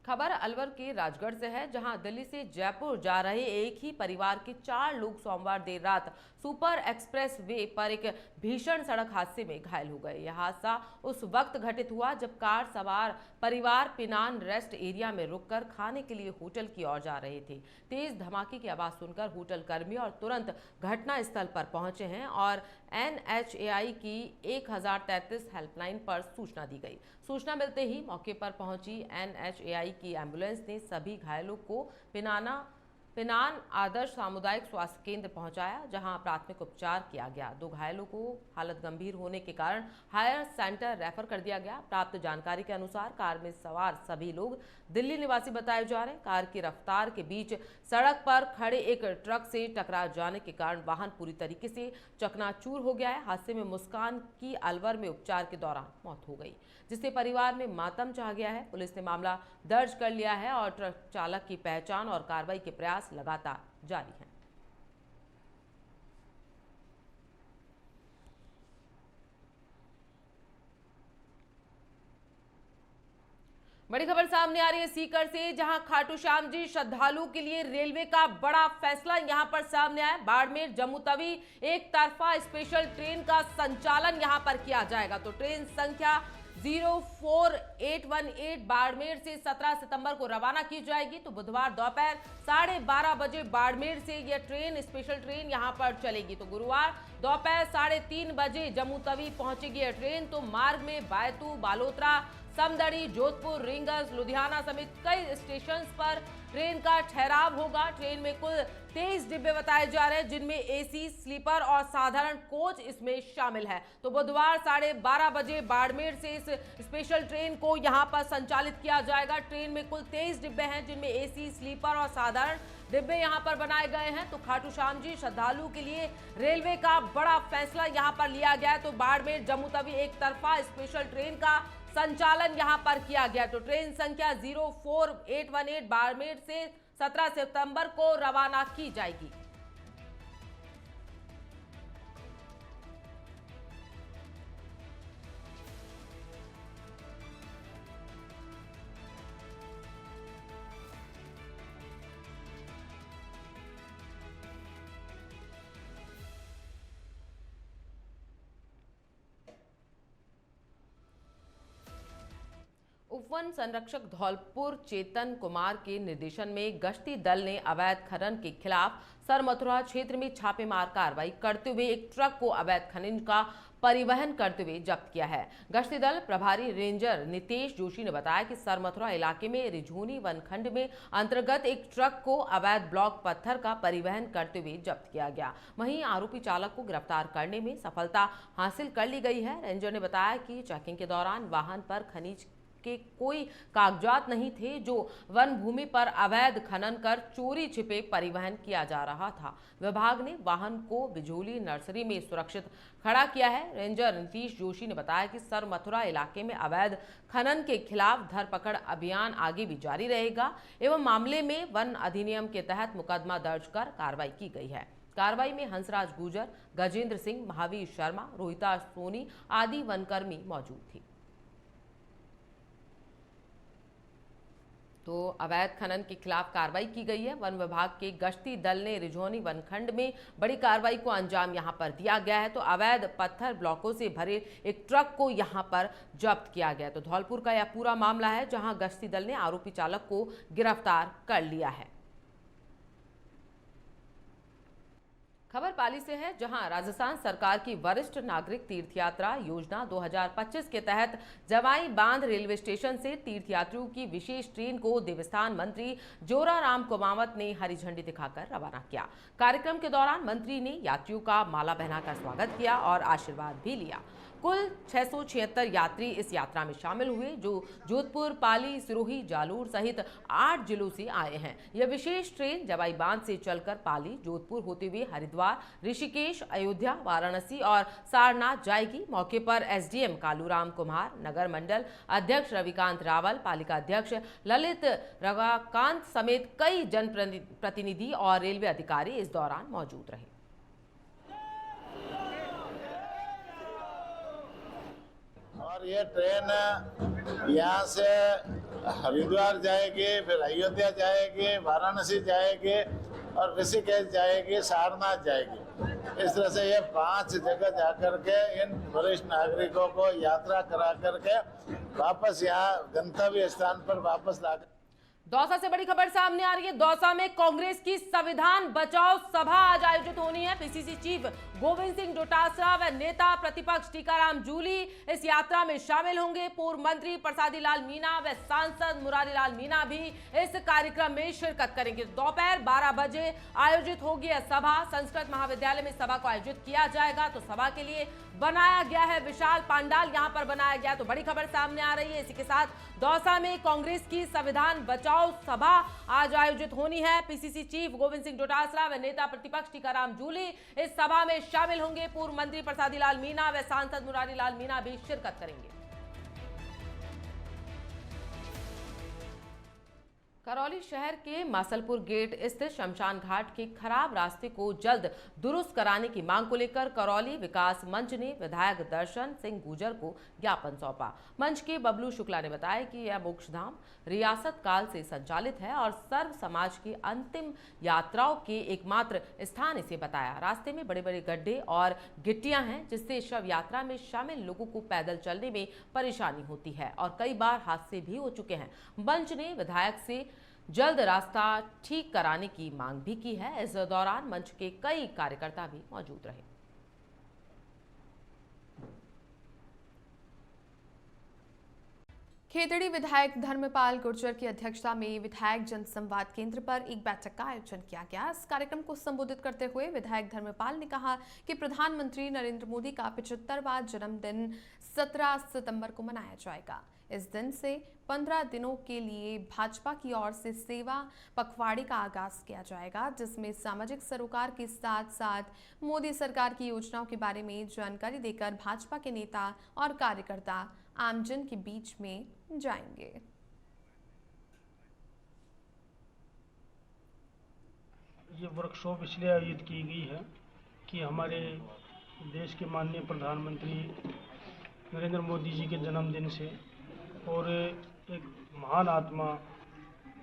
खबर अलवर के राजगढ़ से है, जहां दिल्ली से जयपुर जा रहे एक ही परिवार के 4 लोग सोमवार देर रात सुपर एक्सप्रेस वे पर एक भीषण सड़क हादसे में घायल हो गए। यह हादसा उस वक्त घटित हुआ जब कार सवार परिवार पिनान रेस्ट एरिया में रुककर खाने के लिए होटल की ओर जा रहे थे। तेज धमाके की आवाज सुनकर होटल कर्मी और तुरंत घटना स्थल पर पहुंचे हैं और NHAI की 1033 हेल्पलाइन पर सूचना दी गई। सूचना मिलते ही मौके पर पहुंची NHAI की एम्बुलेंस ने सभी घायलों को पिनान आदर्श सामुदायिक स्वास्थ्य केंद्र पहुंचाया, जहां प्राथमिक उपचार किया गया। 2 घायलों को हालत गंभीर होने के कारण हायर सेंटर रेफर कर दिया गया। प्राप्त जानकारी के अनुसार कार में सवार सभी लोग दिल्ली निवासी बताए जा रहे हैं। कार की रफ्तार के बीच सड़क पर खड़े एक ट्रक से टकरा जाने के कारण वाहन पूरी तरीके से चकनाचूर हो गया है। हादसे में मुस्कान की अलवर में उपचार के दौरान मौत हो गई, जिससे परिवार में मातम छा गया है। पुलिस ने मामला दर्ज कर लिया है और ट्रक चालक की पहचान और कार्रवाई के प्रयास लगातार जारी हैं। बड़ी खबर सामने आ रही है सीकर से, जहां खाटू श्याम जी श्रद्धालुओं के लिए रेलवे का बड़ा फैसला यहां पर सामने आया। बाड़मेर जम्मू तवी एक तरफा स्पेशल ट्रेन का संचालन यहां पर किया जाएगा। तो ट्रेन संख्या 04818 बाड़मेर से 17 सितंबर को रवाना की जाएगी। तो बुधवार दोपहर 12:30 बजे बाड़मेर से यह ट्रेन स्पेशल ट्रेन यहां पर चलेगी। तो गुरुवार दोपहर 3:30 बजे जम्मू तवी पहुंचेगी यह ट्रेन। तो मार्ग में बायतू, बालोतरा, समदड़ी, जोधपुर, रींगस, लुधियाना समेत कई स्टेशंस पर ट्रेन का ठहराव होगा। ट्रेन में कुल 23 डिब्बे बताए जा रहे हैं, जिनमें AC, स्लीपर और साधारण कोच इसमें शामिल है। तो बुधवार 12:30 बजे बाड़मेर से इस स्पेशल ट्रेन को यहां पर संचालित किया जाएगा। ट्रेन में कुल 23 डिब्बे हैं, जिनमें AC, स्लीपर और साधारण डिब्बे यहां पर बनाए गए हैं। तो खाटू श्याम जी श्रद्धालुओं के लिए रेलवे का बड़ा फैसला यहां पर लिया गया है। तो बाड़मेर जम्मू तवी एक तरफा स्पेशल ट्रेन का संचालन यहां पर किया गया। तो ट्रेन संख्या 04818 बाड़मेर से 17 सितंबर को रवाना की जाएगी। उपवन संरक्षक धौलपुर चेतन कुमार के निर्देशन में गश्ती दल ने अवैध खनन के खिलाफ सरमथुरा क्षेत्र में छापेमार कार्रवाई करते हुए एक ट्रक को अवैध खनन का परिवहन करते हुए जब्त किया है। गश्ती दल प्रभारी रेंजर नितेश जोशी ने बताया कि सरमथुरा इलाके में रिझोनी वनखंड में अंतर्गत एक ट्रक को अवैध ब्लॉक पत्थर का परिवहन करते हुए जब्त किया गया। वहीं आरोपी चालक को गिरफ्तार करने में सफलता हासिल कर ली गई है। रेंजर ने बताया कि चेकिंग के दौरान वाहन पर खनिज के कोई कागजात नहीं थे, जो वन भूमि पर अवैध खनन कर चोरी छिपे परिवहन किया जा रहा था। विभाग ने वाहन को बिजोली नर्सरी में सुरक्षित खड़ा किया है। रेंजर नीतीश जोशी ने बताया कि सरमथुरा इलाके में अवैध खनन के खिलाफ धरपकड़ अभियान आगे भी जारी रहेगा एवं मामले में वन अधिनियम के तहत मुकदमा दर्ज कर कार्रवाई की गई है। कार्रवाई में हंसराज गुर्जर, गजेंद्र सिंह, महावीर शर्मा, रोहिता सोनी आदि वनकर्मी मौजूद थे। तो अवैध खनन के खिलाफ कार्रवाई की गई है। वन विभाग के गश्ती दल ने रिझोनी वनखंड में बड़ी कार्रवाई को अंजाम यहां पर दिया गया है। तो अवैध पत्थर ब्लॉकों से भरे एक ट्रक को यहां पर जब्त किया गया। तो धौलपुर का यह पूरा मामला है, जहां गश्ती दल ने आरोपी चालक को गिरफ्तार कर लिया है। खबर पाली से है, जहां राजस्थान सरकार की वरिष्ठ नागरिक तीर्थ यात्रा योजना 2025 के तहत जवाई बांध रेलवे स्टेशन से तीर्थयात्रियों की विशेष ट्रेन को देवस्थान मंत्री जोराराम कुमावत ने हरी झंडी दिखाकर रवाना किया। कार्यक्रम के दौरान मंत्री ने यात्रियों का माला पहनाकर स्वागत किया और आशीर्वाद भी लिया। कुल 676 यात्री इस यात्रा में शामिल हुए, जो जोधपुर, पाली, सिरोही, जालोर सहित 8 जिलों से आए हैं। यह विशेष ट्रेन जवाई बांध से चलकर पाली, जोधपुर होते हुए हरिद्वार, ऋषिकेश, अयोध्या, वाराणसी और सारनाथ जाएगी। मौके पर SDM कालूराम कुमार, नगर मंडल अध्यक्ष रविकांत रावल, पालिका अध्यक्ष ललित रवाकांत समेत कई जनप्रतिनिधि और रेलवे अधिकारी इस दौरान मौजूद रहे। और ये ट्रेन यहाँ से हरिद्वार जाएंगे, फिर अयोध्या जाएंगे, वाराणसी जाएंगे और ऋषिकेश जाएंगे, सारनाथ जाएंगे। इस तरह से ये 5 जगह जाकर के इन वरिष्ठ नागरिकों को यात्रा करा करके वापस यहाँ गंतव्य स्थान पर वापस ला। दौसा से बड़ी खबर सामने आ रही है। दौसा में कांग्रेस की संविधान बचाओ सभा आज आयोजित होनी है। पीसीसी चीफ गोविंद सिंह डोटासरा व नेता प्रतिपक्ष टीकाराम जूली इस यात्रा में शामिल होंगे। पूर्व मंत्री प्रसादी लाल मीणा व सांसद मुरारी लाल मीणा भी इस कार्यक्रम में शिरकत करेंगे। दोपहर 12 बजे आयोजित होगी यह सभा। संस्कृत महाविद्यालय में सभा को आयोजित किया जाएगा, तो सभा के लिए बनाया गया है विशाल पंडाल, यहां पर बनाया गया। तो बड़ी खबर सामने आ रही है। इसी के साथ दौसा में कांग्रेस की संविधान बचाओ सभा आज आयोजित होनी है। पीसीसी चीफ गोविंद सिंह डोटासरा व नेता प्रतिपक्ष टीकाराम जूली इस सभा में शामिल होंगे। पूर्व मंत्री प्रसादी लाल मीणा व सांसद मुरारी लाल मीणा भी शिरकत करेंगे। करौली शहर के मासलपुर गेट स्थित शमशान घाट के खराब रास्ते को जल्द दुरुस्त कराने की मांग को लेकर करौली विकास मंच ने विधायक दर्शन सिंह गुर्जर को ज्ञापन सौंपा। मंच के बबलू शुक्ला ने बताया कि यह मोक्षधाम रियासत काल से संचालित है और सर्व समाज की अंतिम यात्राओं के एकमात्र स्थान इसे बताया। रास्ते में बड़े बड़े गड्ढे और गिट्टियां हैं, जिससे शव यात्रा में शामिल लोगों को पैदल चलने में परेशानी होती है और कई बार हादसे भी हो चुके हैं। मंच ने विधायक से जल्द रास्ता ठीक कराने की मांग भी की है। इस दौरान मंच के कई कार्यकर्ता भी मौजूद रहे। खेतड़ी विधायक धर्मपाल गुर्जर की अध्यक्षता में विधायक जनसंवाद केंद्र पर एक बैठक का आयोजन किया गया। इस कार्यक्रम को संबोधित करते हुए विधायक धर्मपाल ने कहा कि प्रधानमंत्री नरेंद्र मोदी का 75वां जन्मदिन 17 सितंबर को मनाया जाएगा। इस दिन से 15 दिनों के लिए भाजपा की ओर से सेवा पखवाड़े का आगाज किया जाएगा, जिसमें सामाजिक सरोकार के साथ साथ मोदी सरकार की योजनाओं के बारे में जानकारी देकर भाजपा के नेता और कार्यकर्ता आमजन के बीच में जाएंगे। ये वर्कशॉप इसलिए आयोजित की गई है कि हमारे देश के माननीय प्रधानमंत्री नरेंद्र मोदी जी के जन्मदिन से और एक महान आत्मा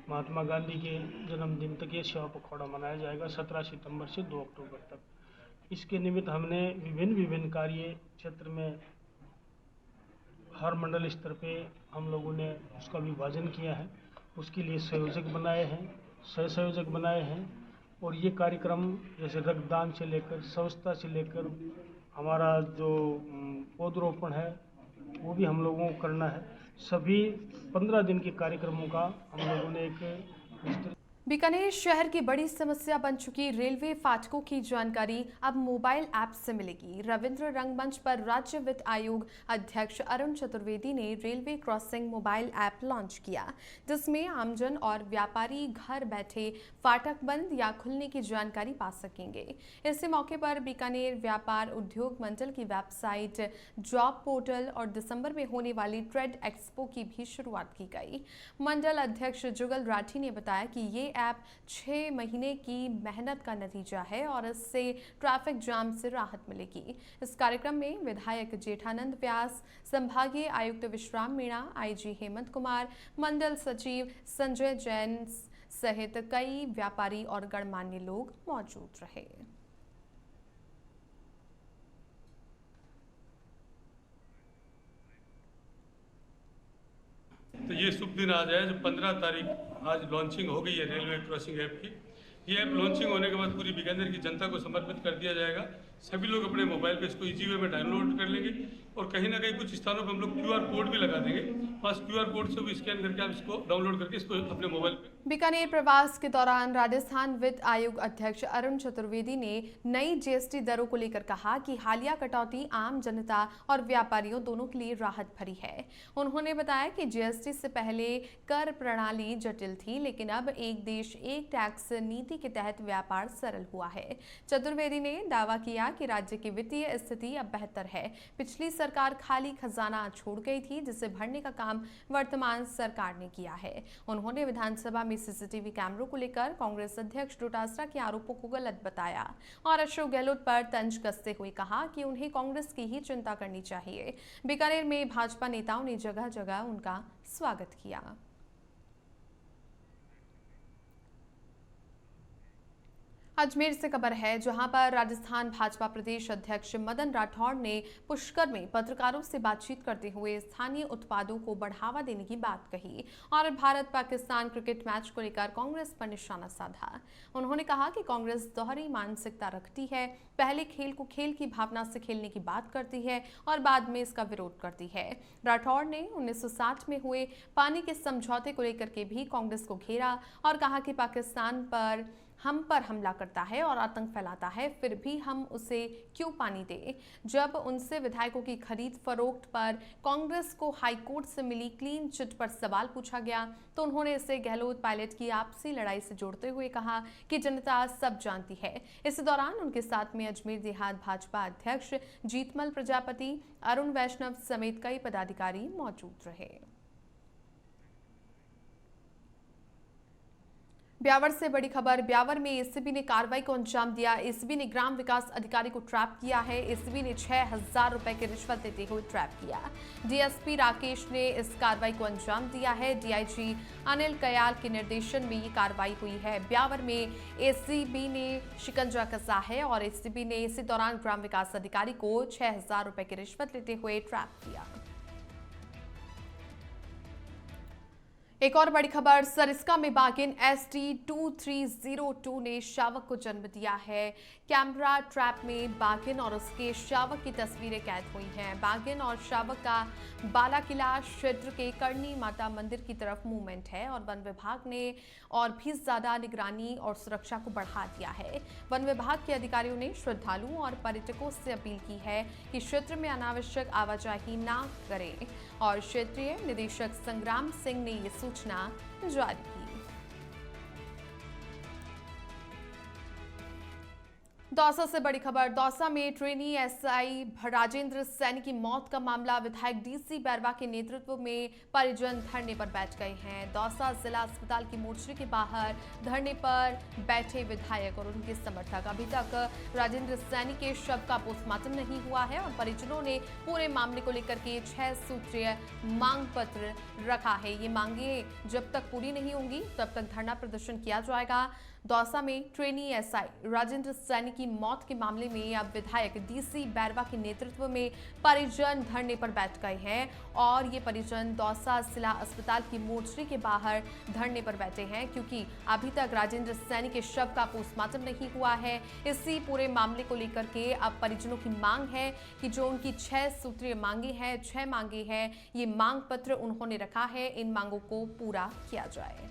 महात्मा गांधी के जन्मदिन तक ये सेवा पखवाड़ा मनाया जाएगा 17 सितंबर से 2 अक्टूबर तक। इसके निमित्त हमने विभिन्न कार्य क्षेत्र में हर मंडल स्तर पे हम लोगों ने उसका विभाजन किया है। उसके लिए संयोजक बनाए हैं, सह संयोजक बनाए हैं और ये कार्यक्रम जैसे रक्तदान से लेकर स्वच्छता से लेकर हमारा जो पौधरोपण है वो भी हम लोगों को करना है। सभी 15 दिन के कार्यक्रमों का हम लोगों ने एक बीकानेर शहर की बड़ी समस्या बन चुकी रेलवे फाटकों की जानकारी अब मोबाइल ऐप से मिलेगी। रविंद्र रंगमंच पर राज्य वित्त आयोग अध्यक्ष अरुण चतुर्वेदी ने railway crossing mobile app launch किया, जिसमें आमजन और व्यापारी घर बैठे फाटक बंद या खुलने की जानकारी पा सकेंगे। इसी मौके पर बीकानेर व्यापार उद्योग मंडल की वेबसाइट, जॉब पोर्टल और दिसंबर में होने वाली ट्रेड एक्सपो की भी शुरुआत की गई। मंडल अध्यक्ष जुगल राठी ने बताया कि ये ऐप 6 महीने की मेहनत का नतीजा है और इससे ट्रैफिक जाम से राहत मिलेगी। इस कार्यक्रम में विधायक जेठानंद व्यास, संभागीय आयुक्त विश्राम मीणा, आईजी हेमंत कुमार, मंडल सचिव संजय जैन सहित कई व्यापारी और गणमान्य लोग मौजूद रहे। तो ये शुभ दिन आज है जो 15 तारीख आज लॉन्चिंग हो गई है रेलवे क्रॉसिंग ऐप की। ये ऐप लॉन्चिंग होने के बाद पूरी बीकानेर की जनता को समर्पित कर दिया जाएगा। सभी लोग अपने मोबाइल पे इसको इजी वे में डाउनलोड कर लेंगे और कहीं ना कहीं कुछ स्थानों पे हम लोग QR कोड भी लगा देंगे। बस QR कोड से भी स्कैन करके आप इसको डाउनलोड करके इसको अपने मोबाइल पे। बीकानेर प्रवास के दौरान राजस्थान वित्त आयोग अध्यक्ष अरुण चतुर्वेदी ने नई GST दरों को लेकर कहा कि हालिया कटौती आम जनता और व्यापारियों दोनों के लिए राहत भरी है। उन्होंने बताया कि GST से पहले कर प्रणाली जटिल थी, लेकिन अब एक देश एक टैक्स नीति के तहत व्यापार सरल हुआ है। चतुर्वेदी ने दावा किया कि राज्य की वित्तीय स्थिति अब बेहतर है। पिछली सरकार खाली खजाना छोड़ गई थी, जिसे भरने का काम वर्तमान सरकार ने किया है। उन्होंने विधानसभा में CCTV कैमरों को लेकर कांग्रेस अध्यक्ष डोटासरा के आरोपों को गलत बताया और अशोक गहलोत पर तंज कसते हुए कहा कि उन्हें कांग्रेस की ही चिंता करनी चाहिए। बीकानेर में भाजपा नेताओं ने जगह जगह उनका स्वागत किया। अजमेर से खबर है, जहां पर राजस्थान भाजपा प्रदेश अध्यक्ष मदन राठौड़ ने पुष्कर में पत्रकारों से बातचीत करते हुए स्थानीय उत्पादों को बढ़ावा देने की बात कही और भारत पाकिस्तान क्रिकेट मैच को लेकर कांग्रेस पर निशाना साधा। उन्होंने कहा कि कांग्रेस दोहरी मानसिकता रखती है, पहले खेल को खेल की भावना से खेलने की बात करती है और बाद में इसका विरोध करती है। राठौड़ ने 1960 में हुए पानी के समझौते को लेकर के भी कांग्रेस को घेरा और कहा कि पाकिस्तान पर हम पर हमला करता है और आतंक फैलाता है, फिर भी हम उसे क्यों पानी दें। जब उनसे विधायकों की खरीद फरोख्त पर कांग्रेस को हाईकोर्ट से मिली क्लीन चिट पर सवाल पूछा गया तो उन्होंने इसे गहलोत पायलट की आपसी लड़ाई से जोड़ते हुए कहा कि जनता सब जानती है। इस दौरान उनके साथ में अजमेर देहात भाजपा अध्यक्ष जीतमल प्रजापति, अरुण वैष्णव समेत कई पदाधिकारी मौजूद रहे। ब्यावर से बड़ी खबर। ब्यावर में एसीबी ने कार्रवाई को अंजाम दिया। एसीबी ने ग्राम विकास अधिकारी को ट्रैप किया है। एसीबी ने 6000 रुपए की रिश्वत देते हुए ट्रैप किया। डीएसपी राकेश ने इस कार्रवाई को अंजाम दिया है। डीआईजी अनिल कयाल के निर्देशन में ये कार्रवाई हुई है। ब्यावर में एसीबी ने शिकंजा कसा है और एसीबी ने इसी दौरान ग्राम विकास अधिकारी को 6000 रुपए की रिश्वत लेते हुए ट्रैप किया। एक और बड़ी खबर, सरिस्का में बागिन ST2302 ने शावक को जन्म दिया है। कैमरा ट्रैप में बागिन और उसके शावक की तस्वीरें कैद हुई हैं। बागिन और शावक का बाला किला क्षेत्र के करणी माता मंदिर की तरफ मूवमेंट है और वन विभाग ने और भी ज्यादा निगरानी और सुरक्षा को बढ़ा दिया है। वन विभाग के अधिकारियों ने श्रद्धालुओं और पर्यटकों से अपील की है कि क्षेत्र में अनावश्यक आवाजाही न करें और क्षेत्रीय निदेशक संग्राम सिंह ने ये सूचना जारी की। दौसा से बड़ी खबर। दौसा में ट्रेनी एसआई राजेंद्र सैनी की मौत का मामला, विधायक डीसी बैरवा के नेतृत्व में परिजन धरने पर बैठ गए हैं। दौसा जिला अस्पताल की मोर्चरी के बाहर धरने पर बैठे विधायक और उनके समर्थक। अभी तक राजेंद्र सैनी के शव का पोस्टमार्टम नहीं हुआ है और परिजनों ने पूरे मामले को लेकर के 6 सूत्रीय मांग पत्र रखा है। ये मांगे जब तक पूरी नहीं होंगी तब तक धरना प्रदर्शन किया जाएगा। दौसा में ट्रेनी एसआई राजेंद्र सैनी की मौत के मामले में अब विधायक डीसी बैरवा के नेतृत्व में परिजन धरने पर बैठ गए हैं और ये परिजन दौसा जिला अस्पताल की मोर्चरी के बाहर धरने पर बैठे हैं क्योंकि अभी तक राजेंद्र सैनी के शव का पोस्टमार्टम नहीं हुआ है। इसी पूरे मामले को लेकर के अब परिजनों की मांग है कि जो उनकी 6 सूत्रीय मांगे हैं, 6 मांगे हैं, ये मांग पत्र उन्होंने रखा है, इन मांगों को पूरा किया जाए।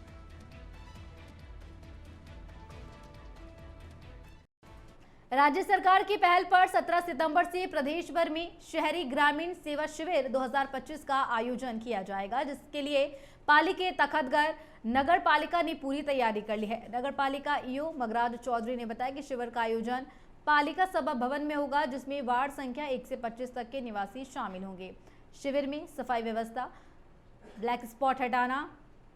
राज्य सरकार की पहल पर 17 सितंबर से प्रदेश भर में शहरी ग्रामीण सेवा शिविर 2025 का आयोजन किया जाएगा, जिसके लिए पालिके तखतगढ़ नगर पालिका ने पूरी तैयारी कर ली है। नगर पालिका ईओ मगराज चौधरी ने बताया कि शिविर का आयोजन पालिका सभा भवन में होगा, जिसमें वार्ड संख्या 1 से 25 तक के निवासी शामिल होंगे। शिविर में सफाई व्यवस्था, ब्लैक स्पॉट हटाना,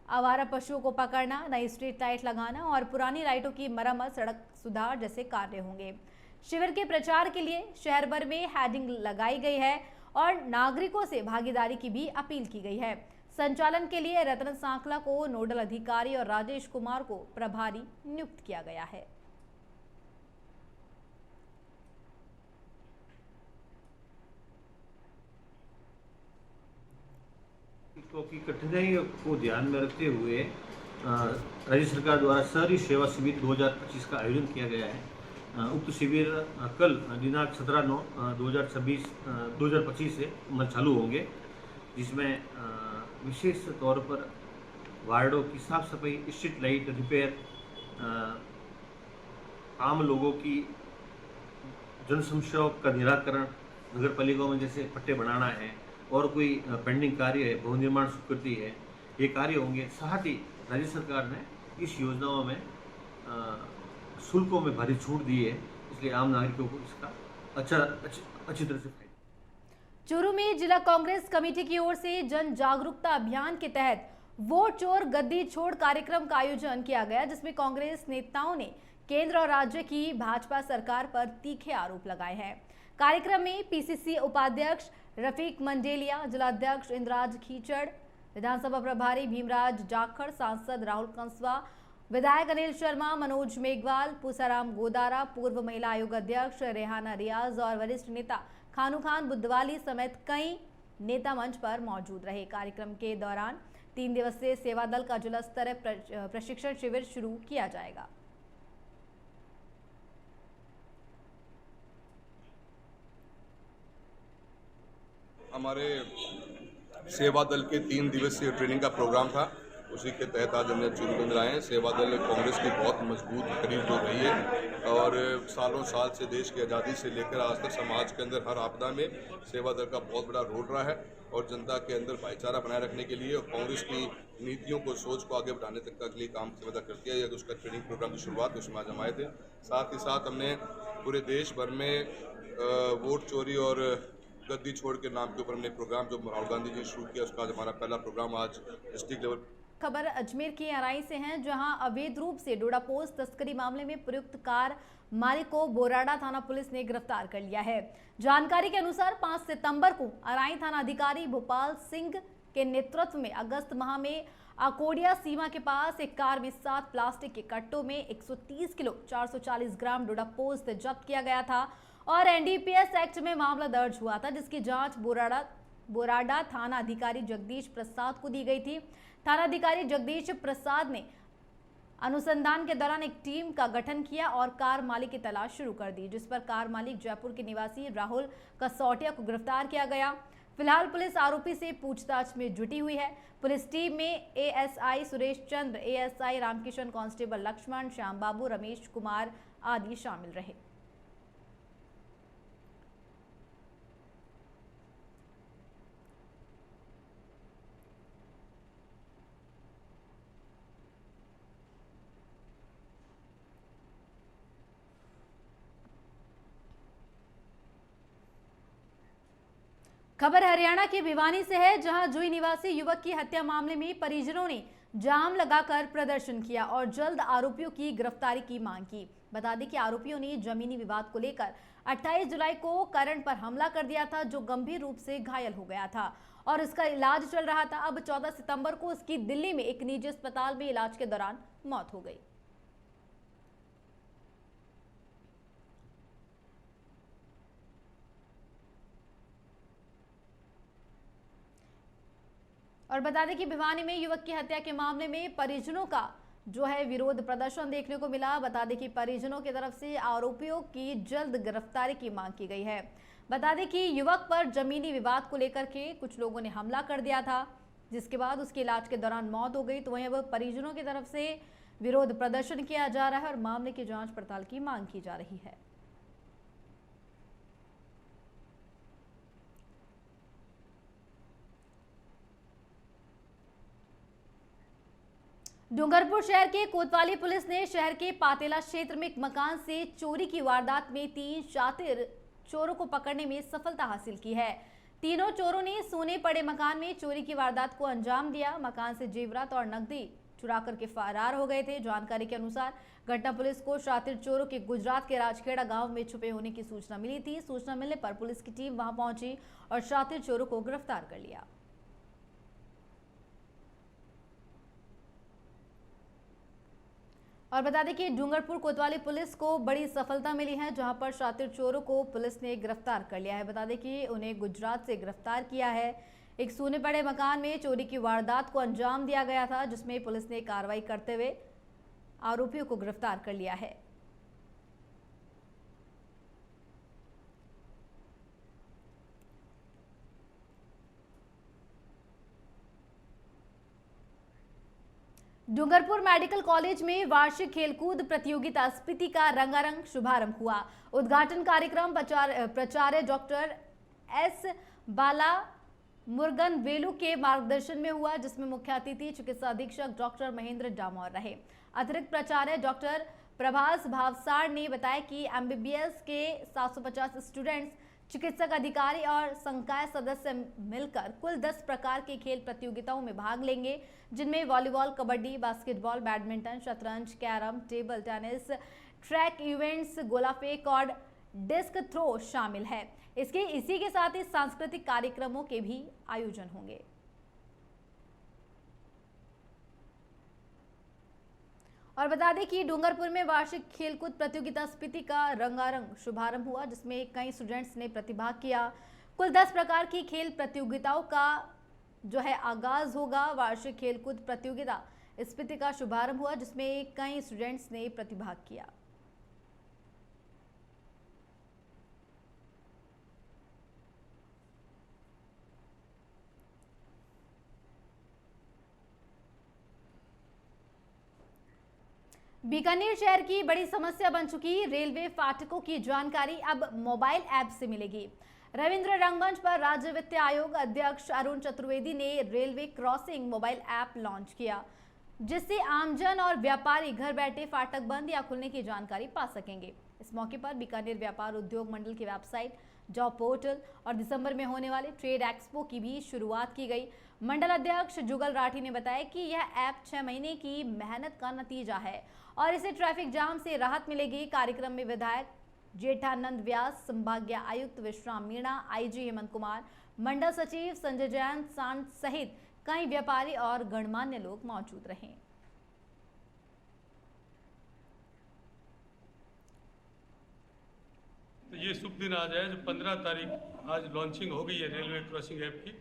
आवारा पशुओं को पकड़ना, नई स्ट्रीट लाइट लगाना और पुरानी लाइटों की मरम्मत, सड़क सुधार जैसे कार्य होंगे। शिविर के प्रचार के लिए शहर भर में हेडिंग लगाई गई है और नागरिकों से भागीदारी की भी अपील की गई है। संचालन के लिए रतन सांकला को नोडल अधिकारी और राजेश कुमार को प्रभारी नियुक्त किया गया है। की कठिनाई को ध्यान में रखते हुए राज्य सरकार द्वारा शहरी सेवा शिविर 2025 का आयोजन किया गया है। उक्त शिविर कल दिनांक 17/9/2025 से चालू होंगे, जिसमें विशेष तौर पर वार्डों की साफ सफाई, स्ट्रीट लाइट रिपेयर, आम लोगों की जन समस्याओं का निराकरण, नगर पालिकाओं में जैसे पट्टे बनाना है और कोई पेंडिंग कार्य है, भवन निर्माण स्वीकृति है, ये कार्य होंगे। साथ ही राज्य सरकार ने इस योजनाओं में शुल्कों में भारी छूट दी है, इसलिए आम नागरिकों को इसका अच्छी तरह से फायदा। चूरू में जिला कांग्रेस कमेटी की ओर से जन जागरूकता अभियान के तहत वोट चोर गद्दी छोड़ कार्यक्रम का आयोजन किया गया, जिसमें कांग्रेस नेताओं ने केंद्र और राज्य की भाजपा सरकार पर तीखे आरोप लगाए हैं। कार्यक्रम में पीसीसी उपाध्यक्ष रफीक मंडेलिया, जिलाध्यक्ष इंद्राज खीचड़, विधानसभा प्रभारी भीमराज जाखड़, सांसद राहुल कंसवा विधायक अनिल शर्मा, मनोज मेघवाल, पूसाराम गोदारा, पूर्व महिला आयोग अध्यक्ष रेहाना रियाज और वरिष्ठ नेता खानू खान बुद्धवाली समेत कई नेता मंच पर मौजूद रहे। कार्यक्रम के दौरान 3 दिवसीय सेवा दल का जिला स्तरीय प्रशिक्षण शिविर शुरू किया जाएगा। हमारे सेवा दल के 3 दिवसीय ट्रेनिंग का प्रोग्राम था, उसी के तहत आज हमने चुरू में आए हैं। सेवा दल कांग्रेस की बहुत मजबूत करीब जो रही है और सालों साल से देश की आज़ादी से लेकर आज तक समाज के अंदर हर आपदा में सेवा दल का बहुत बड़ा रोल रहा है और जनता के अंदर भाईचारा बनाए रखने के लिए और कांग्रेस की नीतियों को, सोच को आगे बढ़ाने तक के लिए काम सेवा दल करती है। उसका ट्रेनिंग प्रोग्राम की शुरुआत उसमें आज हम आए थे। साथ ही साथ हमने पूरे देश भर में वोट चोरी और गद्दी छोड़ के नाम के ऊपर हमने प्रोग्राम जो राहुल गांधी जी शुरू किया, उसका आज हमारा पहला प्रोग्राम आज डिस्ट्रिक्ट लेवल। खबर अजमेर की अराई से है, जहां अवैध रूप से डोडा पोस्ट तस्करी मामले में प्रयुक्त कार मालिक को बोराडा थाना पुलिस ने गिरफ्तार कर लिया है। जानकारी के अनुसार 5 सितंबर को अराई थाना अधिकारी भोपाल सिंह के नेतृत्व में अगस्त माह में आकोडिया सीमा के पास एक कार में 7 प्लास्टिक के कट्टों में 130 किलो 440 ग्राम डोडा पोस्ट जब्त किया गया था और एनडीपीएस एक्ट में मामला दर्ज हुआ था, जिसकी जांच बोराडा थाना अधिकारी जगदीश प्रसाद को दी गई थी। थाना अधिकारी जगदीश प्रसाद ने अनुसंधान के दौरान एक टीम का गठन किया और कार मालिक की तलाश शुरू कर दी, जिस पर कार मालिक जयपुर के निवासी राहुल कसौटिया को गिरफ्तार किया गया। फिलहाल पुलिस आरोपी से पूछताछ में जुटी हुई है। पुलिस टीम में ASI Suresh Chandra, ASI Ramkishan, constable Lakshman, Shyam बाबू, रमेश कुमार आदि शामिल रहे। खबर हरियाणा के भिवानी से है, जहां जुई निवासी युवक की हत्या मामले में परिजनों ने जाम लगाकर प्रदर्शन किया और जल्द आरोपियों की गिरफ्तारी की मांग की। बता दें कि आरोपियों ने जमीनी विवाद को लेकर 28 जुलाई को करण पर हमला कर दिया था, जो गंभीर रूप से घायल हो गया था और इसका इलाज चल रहा था। अब 14 सितंबर को उसकी दिल्ली में एक निजी अस्पताल में इलाज के दौरान मौत हो गई। और बता दें कि भिवानी में युवक की हत्या के मामले में परिजनों का जो है विरोध प्रदर्शन देखने को मिला। बता दें कि परिजनों की तरफ से आरोपियों की जल्द गिरफ्तारी की मांग की गई है। बता दें कि युवक पर जमीनी विवाद को लेकर के कुछ लोगों ने हमला कर दिया था, जिसके बाद उसके इलाज के दौरान मौत हो गई। तो वहीं अब परिजनों की तरफ से विरोध प्रदर्शन किया जा रहा है और मामले की जांच पड़ताल की मांग की जा रही है। डूंगरपुर शहर के कोतवाली पुलिस ने शहर के पातेला क्षेत्र में एक मकान से चोरी की वारदात में 3 शातिर चोरों को पकड़ने में सफलता हासिल की है। तीनों चोरों ने सोने पड़े मकान में चोरी की वारदात को अंजाम दिया। मकान से जेवरात और नकदी चुरा करके फरार हो गए थे। जानकारी के अनुसार घटना पुलिस को शातिर चोरों के गुजरात के राजखेड़ा गांव में छुपे होने की सूचना मिली थी। सूचना मिलने पर पुलिस की टीम वहां पहुंची और शातिर चोरों को गिरफ्तार कर लिया। और बता दें कि डूंगरपुर कोतवाली पुलिस को बड़ी सफलता मिली है, जहां पर शातिर चोरों को पुलिस ने गिरफ्तार कर लिया है। बता दें कि उन्हें गुजरात से गिरफ्तार किया है। एक सोने पड़े मकान में चोरी की वारदात को अंजाम दिया गया था, जिसमें पुलिस ने कार्रवाई करते हुए आरोपियों को गिरफ्तार कर लिया है। डूंगरपुर मेडिकल कॉलेज में वार्षिक खेलकूद प्रतियोगिता स्पीति का रंगारंग शुभारंभ हुआ। उद्घाटन कार्यक्रम प्राचार्य डॉक्टर एस बाला मुर्गन वेलू के मार्गदर्शन में हुआ, जिसमें मुख्य अतिथि चिकित्सा अधीक्षक डॉक्टर महेंद्र डामोर रहे। अतिरिक्त प्राचार्य डॉक्टर प्रभास भावसार ने बताया कि एमबीबीएस के 750 स्टूडेंट्स, चिकित्सक अधिकारी और संकाय सदस्य मिलकर कुल 10 प्रकार के खेल प्रतियोगिताओं में भाग लेंगे, जिनमें वॉलीबॉल, कबड्डी, बास्केटबॉल, बैडमिंटन, शतरंज, carrom, table tennis, track events, गोला फेंक और डिस्क थ्रो शामिल है। इसी के साथ ही सांस्कृतिक कार्यक्रमों के भी आयोजन होंगे। और बता दें कि डूंगरपुर में वार्षिक खेलकूद प्रतियोगिता स्पीति का रंगारंग शुभारंभ हुआ, जिसमें कई स्टूडेंट्स ने प्रतिभाग किया। कुल 10 प्रकार की खेल प्रतियोगिताओं का जो है आगाज होगा। वार्षिक खेलकूद प्रतियोगिता स्पीति का शुभारंभ हुआ, जिसमें कई स्टूडेंट्स ने प्रतिभाग किया। बीकानेर शहर की बड़ी समस्या बन चुकी रेलवे फाटकों की जानकारी अब मोबाइल ऐप से मिलेगी। रविंद्र रंगमंच पर राज्य वित्त आयोग अध्यक्ष अरुण चतुर्वेदी ने railway crossing mobile app launch किया, जिससे आमजन और व्यापारी घर बैठे फाटक बंद या खुलने की जानकारी पा सकेंगे। इस मौके पर बीकानेर व्यापार उद्योग मंडल की वेबसाइट, जॉब पोर्टल और दिसंबर में होने वाले ट्रेड एक्सपो की भी शुरुआत की गई। मंडल अध्यक्ष जुगल राठी ने बताया कि यह ऐप 6 महीने की मेहनत का नतीजा है और इससे ट्रैफिक जाम से राहत मिलेगी। कार्यक्रम में विधायक जेठानंद व्यास, संभागीय आयुक्त विश्राम मीणा, आईजी हेमंत कुमार, मंडल सचिव संजय जैन सांड सहित कई व्यापारी और गणमान्य लोग मौजूद रहे। तो ये शुभ दिन आज है, जो 15 तारीख आज लॉन्चिंग हो गई है रेलवे क्रॉसिंग ऐप की।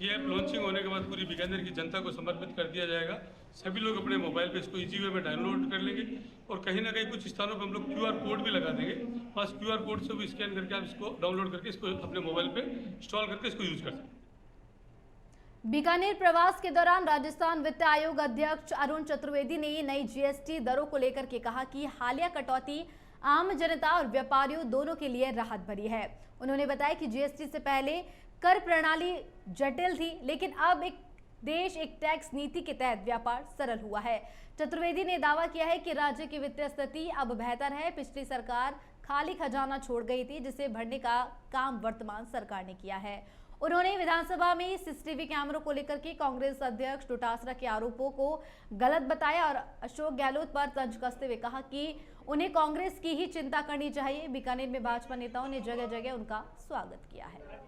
ये ऐप लॉन्चिंग होने के बाद पूरी बीकानेर की जनता को समर्पित कर दिया जाएगा। सभी लोग अपने मोबाइल पे इसको इजी वे में डाउनलोड कर लेंगे और कहीं ना कहीं कुछ स्थानों पे हम लोग QR कोड भी लगा देंगे। बस QR कोड से भी स्कैन करके आप इसको डाउनलोड करके इसको अपने मोबाइल पे इंस्टॉल करके इसको यूज कर सकते हैं। बीकानेर प्रवास के दौरान राजस्थान वित्त आयोग अध्यक्ष अरुण चतुर्वेदी ने नई GST दरों को लेकर के कहा कि हालिया कटौती आम जनता और व्यापारियों दोनों के लिए राहत भरी है। उन्होंने बताया कि GST से पहले कर प्रणाली जटिल थी, लेकिन अब एक देश एक टैक्स नीति के तहत व्यापार सरल हुआ है। चतुर्वेदी ने दावा किया है कि राज्य की वित्तीय स्थिति अब बेहतर है। पिछली सरकार खाली खजाना छोड़ गई थी, जिसे भरने का काम वर्तमान सरकार ने किया है। उन्होंने विधानसभा में CCTV कैमरों को लेकर के कांग्रेस अध्यक्ष डोटासरा के आरोपों को गलत बताया और अशोक गहलोत पर तंज कसते हुए कहा कि उन्हें कांग्रेस की ही चिंता करनी चाहिए। बीकानेर में भाजपा नेताओं ने जगह जगह उनका स्वागत किया है।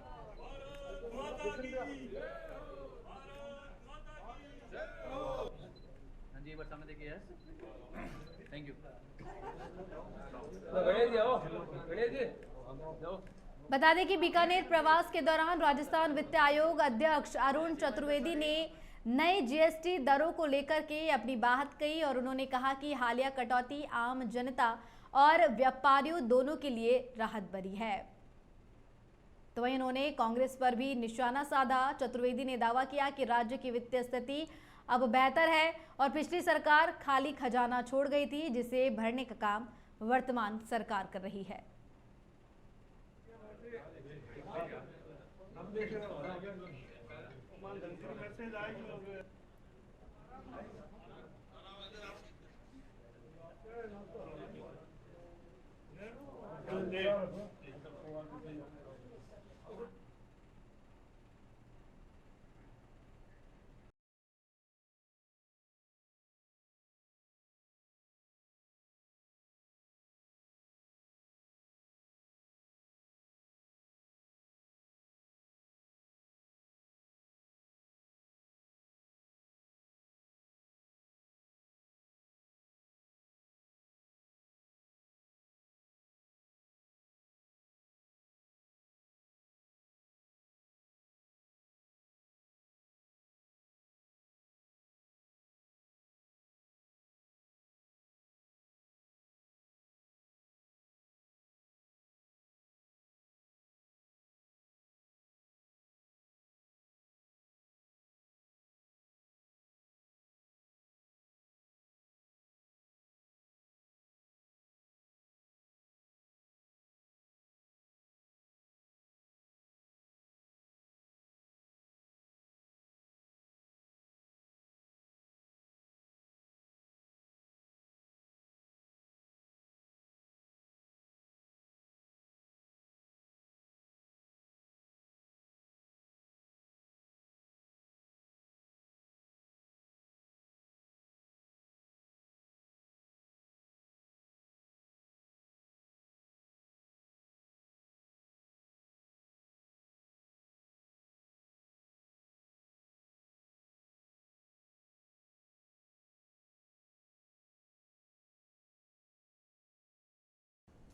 Thank you. बता दें कि बीकानेर प्रवास के दौरान राजस्थान वित्त आयोग अध्यक्ष अरुण चतुर्वेदी ने नए GST दरों को लेकर के अपनी बात कही और उन्होंने कहा कि हालिया कटौती आम जनता और व्यापारियों दोनों के लिए राहत भरी है। तो वहीं उन्होंने कांग्रेस पर भी निशाना साधा। चतुर्वेदी ने दावा किया कि राज्य की वित्तीय स्थिति अब बेहतर है और पिछली सरकार खाली खजाना छोड़ गई थी, जिसे भरने का काम वर्तमान सरकार कर रही है।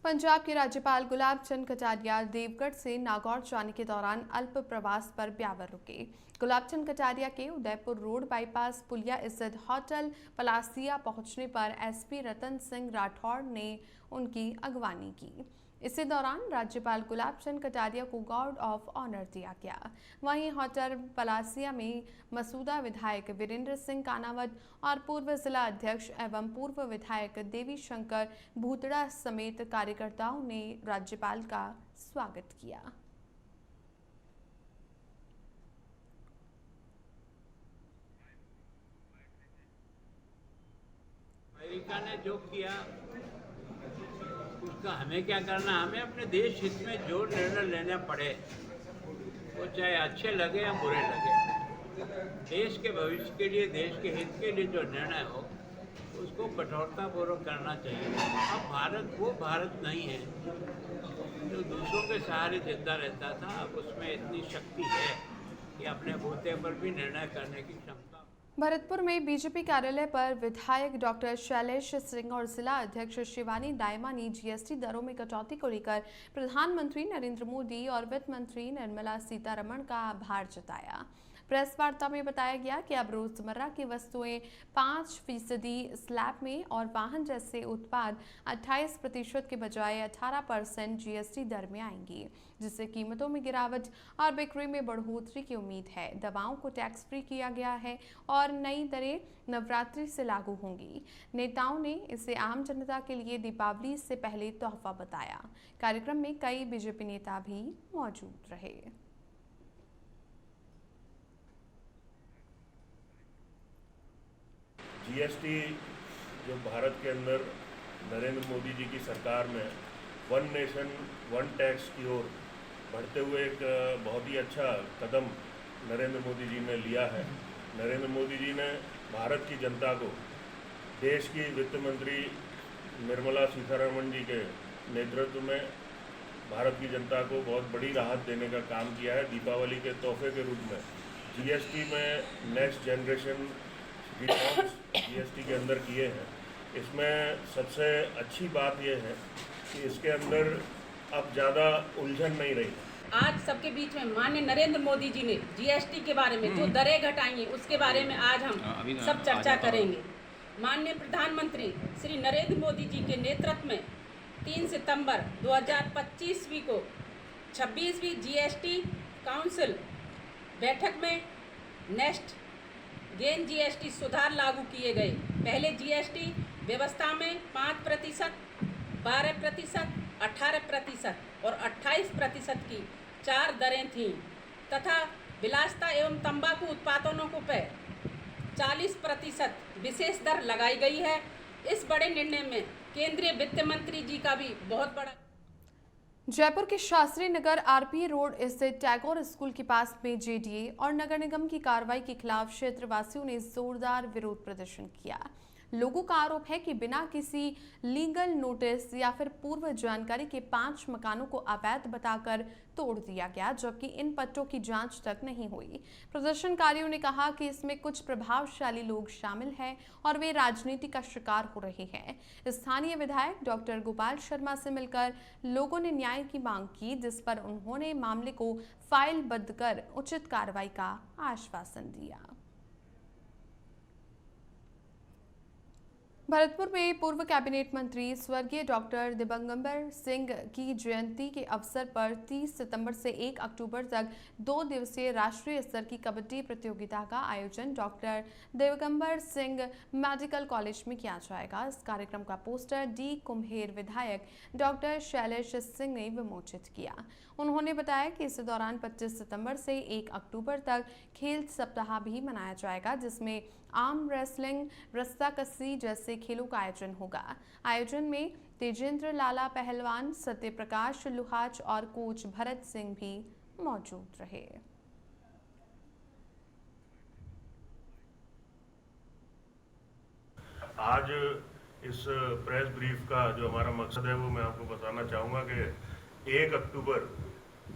पंजाब के राज्यपाल गुलाब चंद कटारिया देवगढ़ से नागौर जाने के दौरान अल्प प्रवास पर ब्यावर रुके। गुलाब चंद कटारिया के उदयपुर रोड बाईपास पुलिया स्थित होटल पलासिया पहुंचने पर एसपी रतन सिंह राठौड़ ने उनकी अगवानी की। इसी दौरान राज्यपाल गुलाब चंद कटारिया को गार्ड ऑफ ऑनर दिया गया। वहीं होटल पलासिया में मसूदा विधायक वीरेंद्र सिंह कानावत और पूर्व जिला अध्यक्ष एवं पूर्व विधायक देवी शंकर भूतड़ा समेत कार्यकर्ताओं ने राज्यपाल का स्वागत किया। अमेरिका ने जो किया उसका हमें क्या करना। हमें अपने देश हित में जो निर्णय लेना पड़े वो चाहे अच्छे लगे या बुरे लगे, देश के भविष्य के लिए, देश के हित के लिए जो निर्णय हो उसको कठोरतापूर्वक करना चाहिए। अब भारत वो भारत नहीं है जो दूसरों के सहारे जिंदा रहता था। अब उसमें इतनी शक्ति है कि अपने बूते पर भी निर्णय करने की क्षमता। भरतपुर में बीजेपी कार्यालय पर विधायक डॉक्टर शैलेश सिंह और जिला अध्यक्ष शिवानी दायमा ने जीएसटी दरों में कटौती को लेकर प्रधानमंत्री नरेंद्र मोदी और वित्त मंत्री निर्मला सीतारमण का आभार जताया। प्रेस वार्ता में बताया गया कि अब रोजमर्रा की वस्तुएं 5% स्लैब में और वाहन जैसे उत्पाद 28% के बजाय 18% जीएसटी दर में आएंगी, जिससे कीमतों में गिरावट और बिक्री में बढ़ोतरी की उम्मीद है। दवाओं को टैक्स फ्री किया गया है और नई दरें नवरात्रि से लागू होंगी। नेताओं ने इसे आम जनता के लिए दीपावली से पहले तोहफा बताया। कार्यक्रम में कई बीजेपी नेता भी मौजूद रहे। जीएसटी जो भारत के अंदर नरेंद्र मोदी जी की सरकार में वन नेशन वन टैक्स की ओर बढ़ते हुए एक बहुत ही अच्छा कदम नरेंद्र मोदी जी ने लिया है। नरेंद्र मोदी जी ने भारत की जनता को, देश की वित्त मंत्री निर्मला सीतारमण जी के नेतृत्व में भारत की जनता को बहुत बड़ी राहत देने का काम किया है। दीपावली के तोहफे के रूप में जीएसटी में नेक्स्ट जनरेशन रिफॉर्म्स जीएसटी के अंदर किए हैं। इसमें सबसे अच्छी बात यह है कि इसके अंदर अब ज़्यादा उलझन नहीं रही। आज सबके बीच में माननीय नरेंद्र मोदी जी ने जीएसटी के बारे में जो दरें घटाई हैं उसके बारे में आज हम सब चर्चा करेंगे। माननीय प्रधानमंत्री श्री नरेंद्र मोदी जी के नेतृत्व में 3 सितंबर 2025 को 26वीं जीएसटी काउंसिल बैठक में नेक्स्ट गेन जीएसटी सुधार लागू किए गए। पहले जीएसटी व्यवस्था में 5%, 12%, 18% और 28% की 4 दरें थीं तथा विलासिता एवं तंबाकू उत्पादों को पर 40% विशेष दर लगाई गई है। इस बड़े निर्णय में केंद्रीय वित्त मंत्री जी का भी बहुत बड़ा। जयपुर के शास्त्री नगर आरपी रोड स्थित टैगोर स्कूल के पास में जेडीए और नगर निगम की कार्रवाई के खिलाफ क्षेत्रवासियों ने जोरदार विरोध प्रदर्शन किया। लोगों का आरोप है कि बिना किसी लीगल नोटिस या फिर पूर्व जानकारी के 5 मकानों को अवैध बताकर तोड़ दिया गया, जबकि इन पट्टों की जांच तक नहीं हुई। प्रदर्शनकारियों ने कहा कि इसमें कुछ प्रभावशाली लोग शामिल हैं और वे राजनीति का शिकार हो रहे हैं। स्थानीय विधायक डॉक्टर गोपाल शर्मा से मिलकर लोगों ने न्याय की मांग की, जिस पर उन्होंने मामले को फाइलबद्ध कर उचित कार्रवाई का आश्वासन दिया। भरतपुर में पूर्व कैबिनेट मंत्री स्वर्गीय डॉक्टर दिगंबर सिंह की जयंती के अवसर पर 30 सितंबर से 1 अक्टूबर तक 2 दिवसीय राष्ट्रीय स्तर की कबड्डी प्रतियोगिता का आयोजन doctor Digambar Singh medical college में किया जाएगा। इस कार्यक्रम का पोस्टर डी कुम्हेर विधायक डॉक्टर शैलेश सिंह ने विमोचित किया। उन्होंने बताया कि इस दौरान 25 सितंबर से 1 अक्टूबर तक खेल सप्ताह भी मनाया जाएगा, जिसमें आर्म रेसलिंग, रस्साकसी जैसे खेलों का आयोजन होगा। आयोजन में तेजेंद्र लाला पहलवान, सत्य प्रकाश लुहाच और कोच भरत सिंह भी मौजूद रहे। आज इस प्रेस ब्रीफ का जो हमारा मकसद है वो मैं आपको बताना चाहूँगा कि 1 अक्टूबर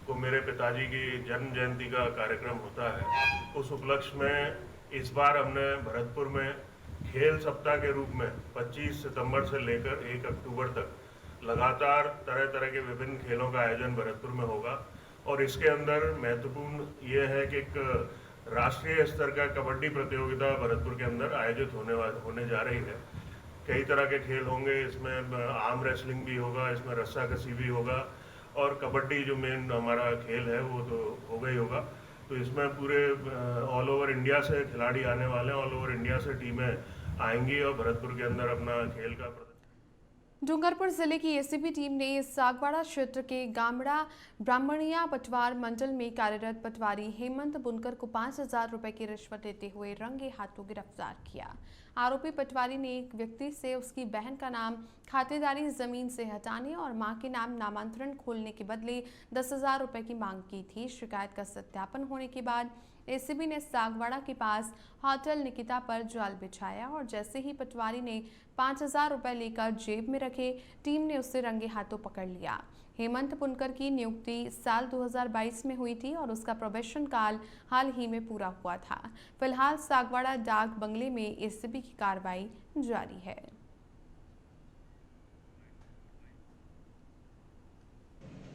को मेरे पिताजी की जन्म जयंती का कार्यक्रम होता है। उस उपलक्ष्य में इस बार हमने भरतपुर में खेल सप्ताह के रूप में 25 सितंबर से लेकर 1 अक्टूबर तक लगातार तरह तरह के विभिन्न खेलों का आयोजन भरतपुर में होगा और इसके अंदर महत्वपूर्ण ये है कि एक राष्ट्रीय स्तर का कबड्डी प्रतियोगिता भरतपुर के अंदर आयोजित होने जा रही है। कई तरह के खेल होंगे, इसमें आर्म रेसलिंग भी होगा, इसमें रस्साकसी भी होगा और कबड्डी जो मेन हमारा खेल है वो तो होगा ही होगा। तो इसमें पूरे ऑल ओवर इंडिया से खिलाड़ी आने वाले हैं, ऑल ओवर इंडिया से टीमें आएंगी और भरतपुर के अंदर अपना खेल का डूंगरपुर जिले की एसीबी टीम ने सागवाड़ा क्षेत्र के गामड़ा ब्राह्मणिया पटवार मंडल में कार्यरत पटवारी हेमंत बुनकर को 5,000 रुपए की रिश्वत देते हुए रंगे हाथों गिरफ्तार किया। आरोपी पटवारी ने एक व्यक्ति से उसकी बहन का नाम खातेदारी जमीन से हटाने और मां के नाम नामांतरण खोलने के बदले 10,000 रुपए की मांग की थी। शिकायत का सत्यापन होने के बाद एसीबी ने सागवाड़ा के पास होटल निकिता पर जाल बिछाया और जैसे ही पटवारी ने 5,000 रुपए लेकर जेब में रखे, टीम ने उससे रंगे हाथों पकड़ लिया। हेमंत पुनकर की नियुक्ति साल 2022 में हुई थी और उसका प्रोबेशन काल हाल ही में पूरा हुआ था। फिलहाल सागवाड़ा डाक बंगले में एसीबी की कार्रवाई जारी है।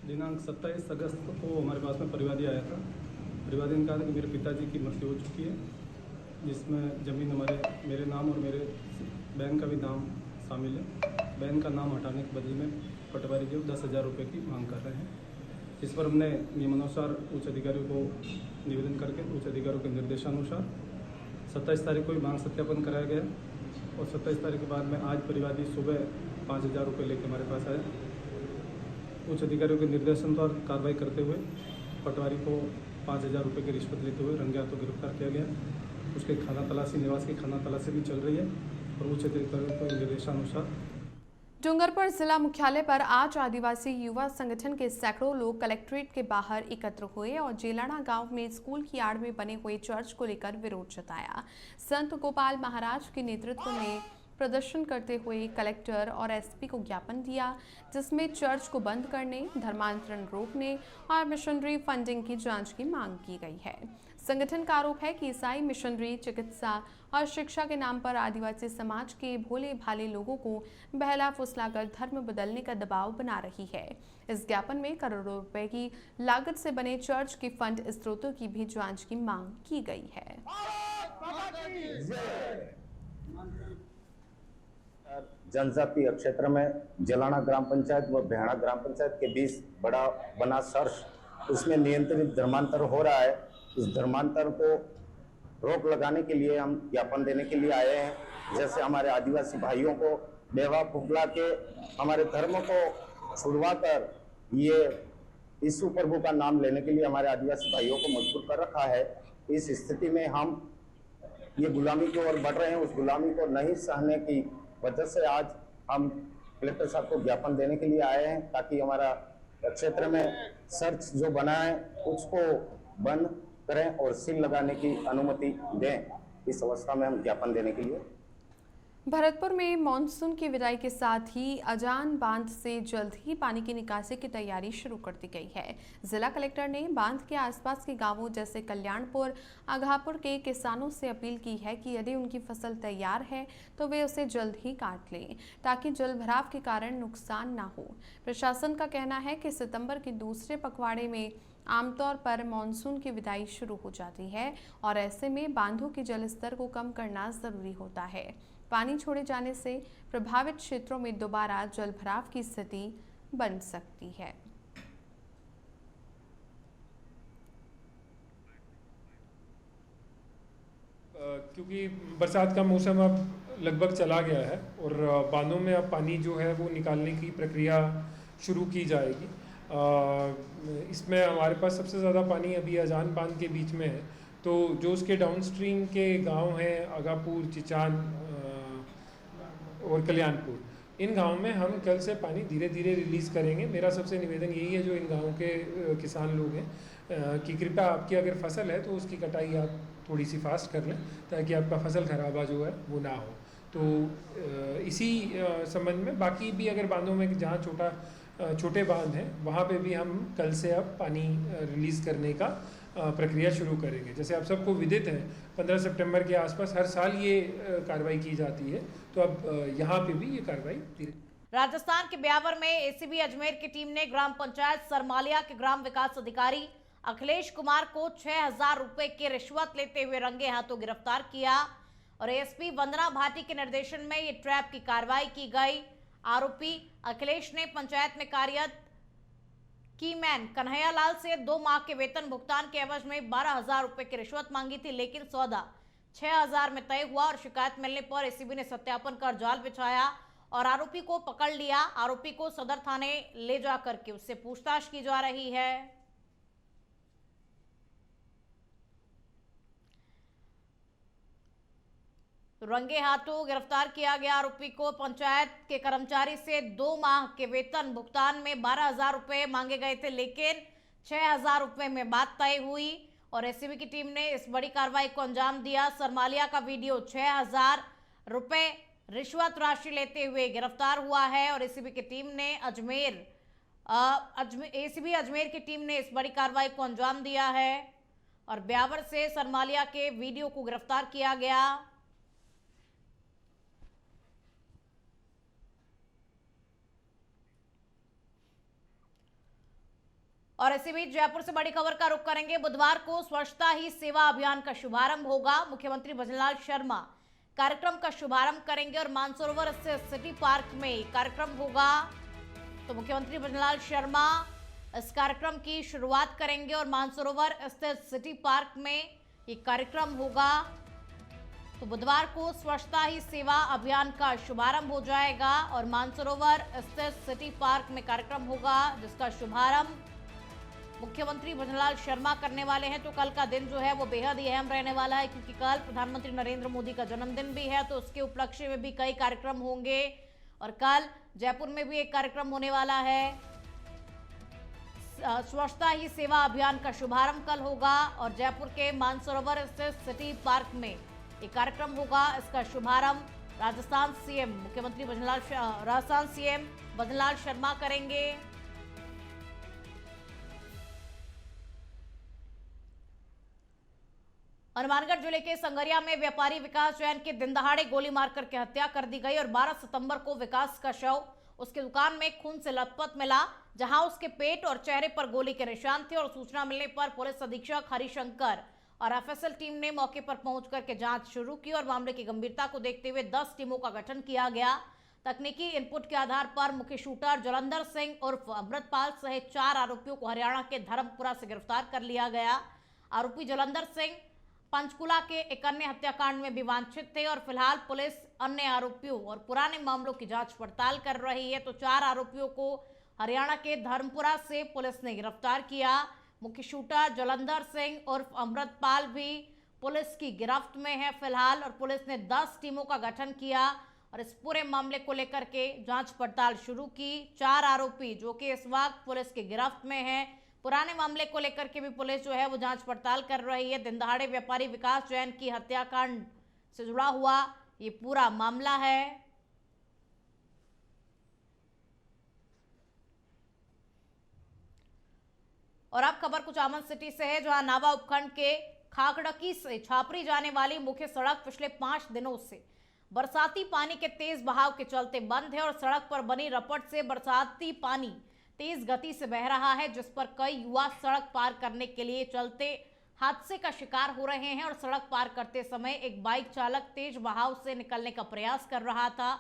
दिनांक 27 अगस्त को हमारे पास में परिवादी आया था। परिवादी ने कहा था कि मेरे पिताजी की मृत्यु हो चुकी है, जिसमें ज़मीन मेरे नाम और मेरे बहन का भी नाम शामिल है। बहन का नाम हटाने के बदले में पटवारी जो 10,000 रुपये की मांग कर रहे हैं। इस पर हमने नियमानुसार उच्च अधिकारियों को निवेदन करके उच्च अधिकारियों के निर्देशानुसार 27 तारीख को भी मांग सत्यापन कराया गया और 27 तारीख के बाद में आज परिवादी सुबह 5,000 रुपये लेकर हमारे पास आया। उच्च अधिकारियों के निर्देशन पर कार्रवाई करते हुए पटवारी को 5,000 रुपये की रिश्वत लेते हुए रंगे हाथों गिरफ्तार किया गया। उसके खाना तलाशी निवास की खाना तलाशी भी चल रही है और उच्च अधिकारियों के निर्देशानुसार। डूंगरपुर जिला मुख्यालय पर आज आदिवासी युवा संगठन के सैकड़ों लोग कलेक्ट्रेट के बाहर एकत्र हुए और जेलाना गांव में स्कूल की आड़ में बने हुए चर्च को लेकर विरोध जताया। संत गोपाल महाराज के नेतृत्व में प्रदर्शन करते हुए कलेक्टर और एसपी को ज्ञापन दिया, जिसमें चर्च को बंद करने, धर्मांतरण रोकने और मिशनरी फंडिंग की जांच की मांग की गई है। संगठन का आरोप है कि ईसाई मिशनरी चिकित्सा और शिक्षा के नाम पर आदिवासी समाज के भोले भाले लोगों को बहला फुसलाकर धर्म बदलने का दबाव बना रही है। इस ज्ञापन में करोड़ों रुपए की लागत से बने चर्च के फंड स्रोतों की भी जांच की मांग की गई है। जनजातीय क्षेत्र में जलाना ग्राम पंचायत व भेड़ा ग्राम पंचायत के बीच बड़ा बना सर्च, उसमें नियंत्रित धर्मांतर हो रहा है। इस धर्मांतर को रोक लगाने के लिए हम ज्ञापन देने के लिए आए हैं। जैसे हमारे आदिवासी भाइयों को बेवा फुकला के हमारे धर्म को छुड़वा कर ये यीशु प्रभु का नाम लेने के लिए हमारे आदिवासी भाइयों को मजबूर कर रखा है। इस स्थिति में हम ये गुलामी की ओर बढ़ रहे हैं। उस गुलामी को नहीं सहने की वजह से आज हम कलेक्टर साहब को ज्ञापन देने के लिए आए हैं, ताकि हमारा क्षेत्र में सर्च जो बना है उसको बंद करें और सील लगाने की अनुमति दें। इस अवस्था में हम ज्ञापन देने के लिए। भरतपुर में मानसून की विदाई के साथ ही अजान बांध से जल्द ही पानी की निकासी की तैयारी शुरू कर दी गई है। जिला कलेक्टर ने बांध के आसपास के गांवों जैसे कल्याणपुर, आघापुर के किसानों से अपील की है कि यदि उनकी फसल तैयार है तो वे उसे जल्द ही काट लें, ताकि जलभराव के कारण नुकसान ना हो। प्रशासन का कहना है कि सितंबर के दूसरे पखवाड़े में आमतौर पर मानसून की विदाई शुरू हो जाती है और ऐसे में बांधों के जलस्तर को कम करना जरूरी होता है। पानी छोड़े जाने से प्रभावित क्षेत्रों में दोबारा जलभराव की स्थिति बन सकती है। क्योंकि बरसात का मौसम अब लगभग चला गया है और बांधों में अब पानी जो है वो निकालने की प्रक्रिया शुरू की जाएगी। इसमें हमारे पास सबसे ज़्यादा पानी अभी अजान बांध के बीच में है, तो जो उसके डाउनस्ट्रीम के गांव हैं आगापुर, चिचान और कल्याणपुर, इन गांव में हम कल से पानी धीरे धीरे रिलीज़ करेंगे। मेरा सबसे निवेदन यही है जो इन गांवों के किसान लोग हैं कि कृपया आपकी अगर फसल है तो उसकी कटाई आप थोड़ी सी फास्ट कर लें, ताकि आपका फसल खराबा जो है वो ना हो। तो इसी संबंध में बाकी भी अगर बांधों में जहाँ छोटे बांध हैं वहाँ पे भी हम कल से अब पानी रिलीज़ करने का प्रक्रिया शुरू करेंगे। जैसे आप सबको विदित है 15 सितंबर के आसपास हर साल ये कार्रवाई की जाती है, तो अब यहाँ पे भी ये कार्रवाई राजस्थान के ब्यावर में एसीबी अजमेर की टीम ने ग्राम पंचायत सरमालिया के ग्राम विकास अधिकारी अखिलेश कुमार को 6,000 रुपए की रिश्वत लेते हुए रंगे हाथों गिरफ्तार किया और एएसपी वंदना भाटी के निर्देशन में ये ट्रैप की कार्रवाई की गई। आरोपी अखिलेश ने पंचायत में कार्यरत कीमैन कन्हैया लाल से 2 माह के वेतन भुगतान के एवज में 12,000 रुपए की रिश्वत मांगी थी, लेकिन सौदा 6,000 में तय हुआ और शिकायत मिलने पर एसीबी ने सत्यापन कर जाल बिछाया और आरोपी को पकड़ लिया। आरोपी को सदर थाने ले जाकर के उससे पूछताछ की जा रही है। रंगे हाथों गिरफ्तार किया गया आरोपी को पंचायत के कर्मचारी से 2 माह के वेतन भुगतान में 12,000 रुपए मांगे गए थे, लेकिन 6,000 रुपए में बात तय हुई और एसीबी की टीम ने इस बड़ी कार्रवाई को अंजाम दिया। सरमालिया का वीडियो 6,000 रुपए रिश्वत राशि लेते हुए गिरफ्तार हुआ है और एसीबी की टीम ने एसीबी अजमेर की टीम ने इस बड़ी कार्रवाई को अंजाम दिया है और ब्यावर से सरमालिया के वीडियो को गिरफ्तार किया गया। और इसी बीच जयपुर से बड़ी खबर का रुख करेंगे। बुधवार को स्वच्छता ही सेवा अभियान का शुभारंभ होगा। मुख्यमंत्री भजनलाल शर्मा कार्यक्रम का शुभारंभ करेंगे और मानसरोवर स्थित सिटी पार्क में कार्यक्रम होगा। तो मुख्यमंत्री भजनलाल शर्मा इस कार्यक्रम की शुरुआत करेंगे और मानसरोवर स्थित सिटी पार्क में ये कार्यक्रम होगा। तो बुधवार को स्वच्छता ही सेवा अभियान का शुभारंभ हो जाएगा और मानसरोवर स्थित सिटी पार्क में कार्यक्रम होगा, जिसका शुभारंभ मुख्यमंत्री भजनलाल शर्मा करने वाले हैं। तो कल का दिन जो है वो बेहद ही अहम रहने वाला है, क्योंकि कल प्रधानमंत्री नरेंद्र मोदी का जन्मदिन भी है, तो उसके उपलक्ष्य में भी कई कार्यक्रम होंगे और कल जयपुर में भी एक कार्यक्रम होने वाला है। स्वच्छता ही सेवा अभियान का शुभारंभ कल होगा और जयपुर के मानसरोवर स्थित सिटी पार्क में एक कार्यक्रम होगा। इसका शुभारंभ राजस्थान सीएम भजनलाल शर्मा करेंगे। हनुमानगढ़ जिले के संगरिया में व्यापारी विकास जैन की दिन दहाड़े गोली मारकर के हत्या कर दी गई और 12 सितंबर को विकास का शव उसके दुकान में खून से लथपथ मिला, जहां उसके पेट और चेहरे पर गोली के निशान थे और सूचना मिलने पर पुलिस अधीक्षक हरिशंकर और एफएसएल टीम ने मौके पर पहुंच करके जांच शुरू की और मामले की गंभीरता को देखते हुए 10 टीमों का गठन किया गया। तकनीकी इनपुट के आधार पर मुख्य शूटर जलंधर सिंह उर्फ अमृतपाल सहित 4 आरोपियों को हरियाणा के धर्मपुरा से गिरफ्तार कर लिया गया। आरोपी जलंधर सिंह पंचकुला के एक अन्य हत्याकांड में भी वांछित थे और फिलहाल पुलिस अन्य आरोपियों और पुराने मामलों की जांच पड़ताल कर रही है। तो 4 आरोपियों को हरियाणा के धर्मपुरा से पुलिस ने गिरफ्तार किया। मुख्य शूटर जलंधर सिंह उर्फ अमृतपाल भी पुलिस की गिरफ्त में है फिलहाल और पुलिस ने 10 टीमों का गठन किया और इस पूरे मामले को लेकर के जांच पड़ताल शुरू की। 4 आरोपी जो कि इस वक्त पुलिस की गिरफ्त में हैं, पुराने मामले को लेकर के भी पुलिस जो है वो जांच पड़ताल कर रही है। दिन दहाड़े व्यापारी विकास जैन की हत्याकांड से जुड़ा हुआ ये पूरा मामला है। और अब खबर कुछ आमन सिटी से है, जहां नावा उपखंड के खाकड़की से छापरी जाने वाली मुख्य सड़क पिछले 5 दिनों से बरसाती पानी के तेज बहाव के चलते बंद है और सड़क पर बनी रपट से बरसाती पानी तेज गति से बह रहा है, जिस पर कई युवा सड़क पार करने के लिए चलते हादसे का शिकार हो रहे हैं और सड़क पार करते समय एक बाइक चालक तेज बहाव से निकलने का प्रयास कर रहा था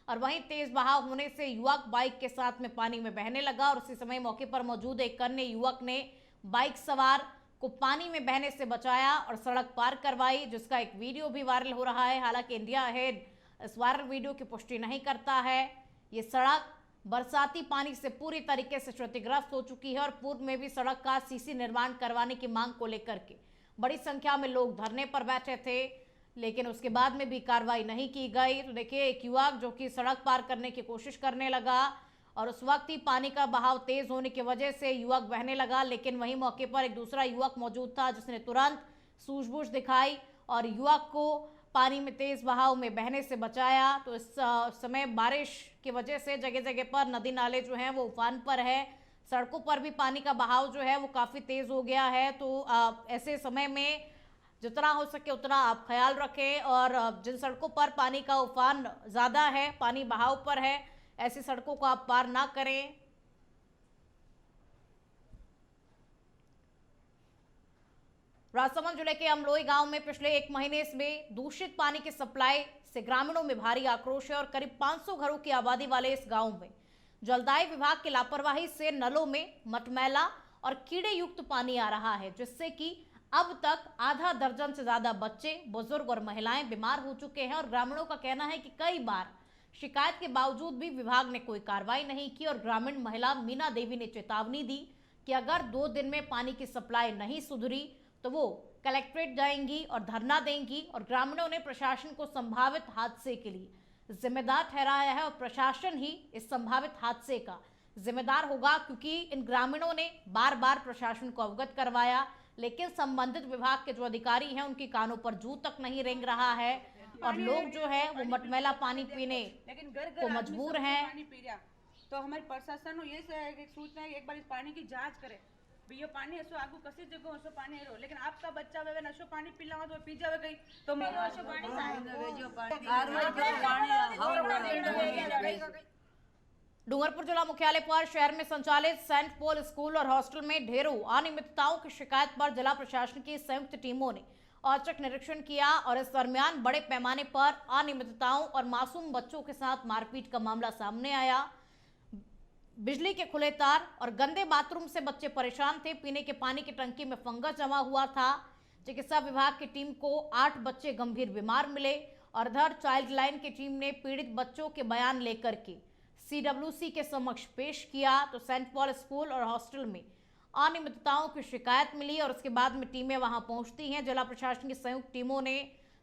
और वहीं तेज बहाव होने से युवक बाइक के साथ में पानी में बहने लगा और उसी समय मौके पर मौजूद एक अन्य युवक ने बाइक सवार को पानी में बहने से बचाया और सड़क पार करवाई, जिसका एक वीडियो भी वायरल हो रहा है। हालांकि इंडिया अहेड इस वायरल वीडियो की पुष्टि नहीं करता है। ये सड़क बरसाती पानी से पूरी तरीके से क्षतिग्रस्त हो चुकी है और पूर्व में भी सड़क का सीसी निर्माण करवाने की मांग को लेकर के बड़ी संख्या में लोग धरने पर बैठे थे, लेकिन उसके बाद में भी कार्रवाई नहीं की गई। तो देखिए, एक युवक जो कि सड़क पार करने की कोशिश करने लगा और उस वक्त ही पानी का बहाव तेज होने की वजह से युवक बहने लगा, लेकिन वहीं मौके पर एक दूसरा युवक मौजूद था जिसने तुरंत सूझबूझ दिखाई और युवक को पानी में तेज बहाव में बहने से बचाया। तो इस समय बारिश की वजह से जगह जगह पर नदी नाले जो हैं वो उफान पर है, सड़कों पर भी पानी का बहाव जो है वो काफ़ी तेज़ हो गया है। तो ऐसे समय में जितना हो सके उतना आप ख्याल रखें और जिन सड़कों पर पानी का उफान ज़्यादा है, पानी बहाव पर है, ऐसी सड़कों को आप पार ना करें। राजसमंद जिले के अमलोई गांव में पिछले 1 महीने में दूषित पानी की सप्लाई से ग्रामीणों में भारी आक्रोश है और करीब 500 घरों की आबादी वाले इस गांव में जलदाय विभाग की लापरवाही से नलों में मटमैला और कीड़े युक्त पानी आ रहा है, जिससे कि अब तक आधा दर्जन से ज्यादा बच्चे, बुजुर्ग और महिलाएं बीमार हो चुके हैं। और ग्रामीणों का कहना है कि कई बार शिकायत के बावजूद भी विभाग ने कोई कार्रवाई नहीं की और ग्रामीण महिला मीना देवी ने चेतावनी दी कि अगर 2 दिन में पानी की सप्लाई नहीं सुधरी तो वो कलेक्ट्रेट जाएंगी और धरना देंगी। और ग्रामीणों ने प्रशासन को संभावित हादसे के लिए जिम्मेदार ठहराया है और प्रशासन ही इस संभावित हादसे का जिम्मेदार होगा, क्योंकि इन ग्रामीणों ने बार बार प्रशासन को अवगत करवाया, लेकिन संबंधित विभाग के जो अधिकारी हैं उनकी कानों पर जू तक नहीं रेंग रहा है और लोग जो है वो मटमैला पानी पीने को मजबूर हैं। तो हमारे प्रशासन ये सूचना है एक बार इस पानी की जांच करे। ये पानी ऐसो आगू कसी जगह ऐसो पानी है, लेकिन आपका बच्चा वे नशो पानी पी लावा तो पी जावे गई तो ऐसो पानी डूंगरपुर जिला मुख्यालय पर शहर में संचालित सेंट पॉल स्कूल और हॉस्टल में ढेरों अनियमितताओं की शिकायत पर जिला प्रशासन की संयुक्त टीमों ने औचक निरीक्षण किया और इस दरमियान बड़े पैमाने पर अनियमितताओं और मासूम बच्चों के साथ मारपीट का मामला सामने आया। बिजली के खुले तार और गंदे बाथरूम से बच्चे परेशान थे। पीने के पानी की टंकी में फंगस जमा हुआ था। चिकित्सा विभाग की टीम को 8 बच्चे गंभीर बीमार मिले और इधर चाइल्ड लाइन की टीम ने पीड़ित बच्चों के बयान लेकर के CWC के समक्ष पेश किया। तो सेंट पॉल स्कूल और हॉस्टल में अनियमितताओं की शिकायत मिली और उसके बाद में टीमें वहां पहुंचती हैं। जिला प्रशासन की संयुक्त टीमों ने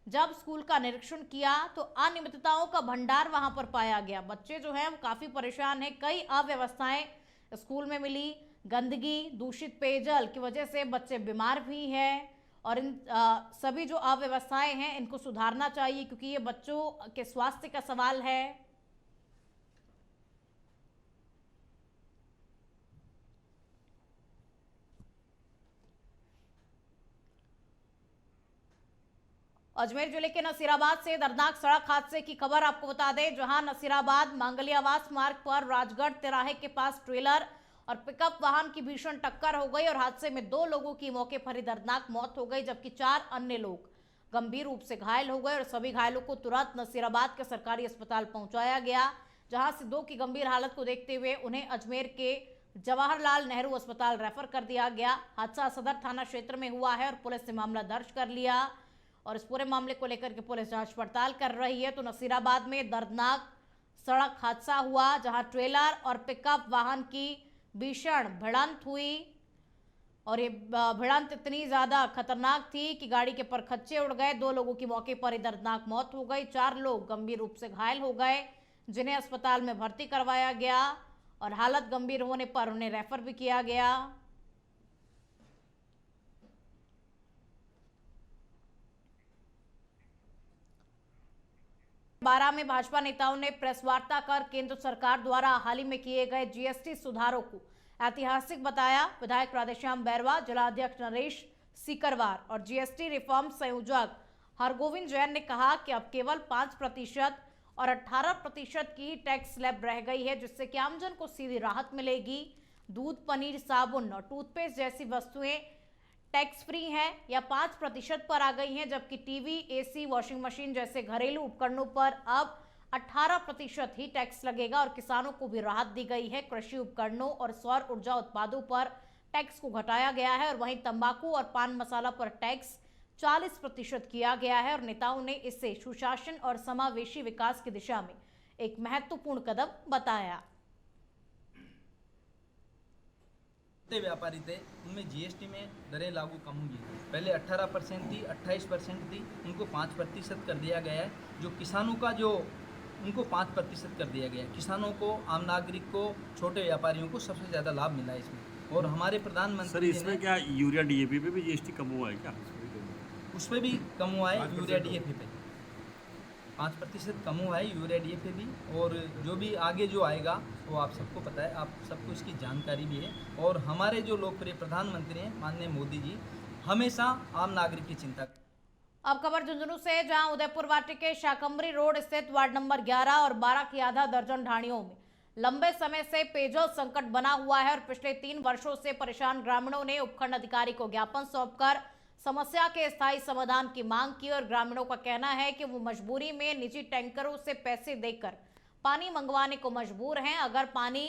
जब स्कूल का निरीक्षण किया तो अनियमितताओं का भंडार वहां पर पाया गया। बच्चे जो हैं वो काफी परेशान हैं। कई अव्यवस्थाएं स्कूल में मिली। गंदगी, दूषित पेयजल की वजह से बच्चे बीमार भी हैं और इन सभी जो अव्यवस्थाएं हैं इनको सुधारना चाहिए, क्योंकि ये बच्चों के स्वास्थ्य का सवाल है। अजमेर जिले के नसीराबाद से दर्दनाक सड़क हादसे की खबर आपको बता दें, जहां नसीराबाद मांगलियावास मार्ग पर राजगढ़ तिराहे के पास ट्रेलर और पिकअप वाहन की भीषण टक्कर हो गई और हादसे में 2 लोगों की मौके पर ही दर्दनाक मौत हो गई, जबकि 4 अन्य लोग गंभीर रूप से घायल हो गए और सभी घायलों को तुरंत नसीराबाद के सरकारी अस्पताल पहुंचाया गया, जहां से 2 की गंभीर हालत को देखते हुए उन्हें अजमेर के जवाहरलाल नेहरू अस्पताल रेफर कर दिया गया। हादसा सदर थाना क्षेत्र में हुआ है और पुलिस ने मामला दर्ज कर लिया और इस पूरे मामले को लेकर के पुलिस जांच पड़ताल कर रही है। तो नसीराबाद में दर्दनाक सड़क हादसा हुआ, जहां ट्रेलर और पिकअप वाहन की भीषण भिड़ंत हुई और ये भिड़ंत इतनी ज़्यादा खतरनाक थी कि गाड़ी के परखच्चे उड़ गए। 2 लोगों की मौके पर ही दर्दनाक मौत हो गई। 4 लोग गंभीर रूप से घायल हो गए, जिन्हें अस्पताल में भर्ती करवाया गया और हालत गंभीर होने पर उन्हें रेफर भी किया गया। बारह में भाजपा नेताओं ने प्रेस वार्ता कर केंद्र सरकार द्वारा हाल ही में किए गए GST सुधारों को ऐतिहासिक बताया। विधायक राधेश्याम बैरवा, जिला अध्यक्ष नरेश सीकरवार और GST रिफॉर्म संयोजक हरगोविंद जैन ने कहा कि अब केवल 5% और 18% की ही टैक्स स्लैब रह गई है, जिससे कि आमजन को सीधी राहत मिलेगी। दूध, पनीर, साबुन और टूथपेस्ट जैसी वस्तुएं टैक्स फ्री हैं या 5% पर आ गई हैं, जबकि टीवी, AC, वॉशिंग मशीन जैसे घरेलू उपकरणों पर अब 18% ही टैक्स लगेगा और किसानों को भी राहत दी गई है। कृषि उपकरणों और सौर ऊर्जा उत्पादों पर टैक्स को घटाया गया है और वहीं तंबाकू और पान मसाला पर टैक्स 40% किया गया है और नेताओं ने इसे सुशासन और समावेशी विकास की दिशा में एक महत्वपूर्ण कदम बताया। व्यापारी थे उनमें GST में दरें लागू कम होंगी। पहले 18% थी, 28% थी, उनको 5% कर दिया गया है। जो किसानों का जो उनको 5% कर दिया गया है। किसानों को, आम नागरिक को, छोटे व्यापारियों को सबसे ज़्यादा लाभ मिला है इसमें। और हमारे प्रधानमंत्री सर इसमें क्या यूरिया DAP पे भी GST कम हुआ है क्या? उस पर भी कम हुआ है, यूरिया DAP पे 5% कम हुआ है, यूरिया DAP भी। और जो भी आगे जो आएगा वो आप सबको पता है, आप सबको इसकी जानकारी भी है। और हमारे जो लोकप्रिय प्रधानमंत्री हैं माननीय मोदी जी हमेशा आम नागरिक की चिंता। अब खबर झुंझुनू से, जहां उदयपुर वाटी के शाकंभरी रोड स्थित वार्ड नंबर 11 और 12 की आधा दर्जन ढाणियों में लंबे समय से पेयजल संकट बना हुआ है और पिछले 3 वर्षों से परेशान ग्रामीणों ने उपखंड अधिकारी को ज्ञापन सौंपकर समस्या के स्थायी समाधान की मांग की और ग्रामीणों का कहना है कि वो मजबूरी में निजी टैंकरों से पैसे देकर पानी मंगवाने को मजबूर हैं। अगर पानी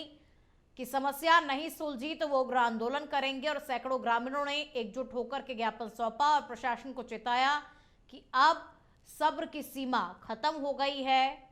की समस्या नहीं सुलझी तो वो उग्र आंदोलन करेंगे और सैकड़ों ग्रामीणों ने एकजुट होकर के ज्ञापन सौंपा और प्रशासन को चेताया कि अब सब्र की सीमा खत्म हो गई है।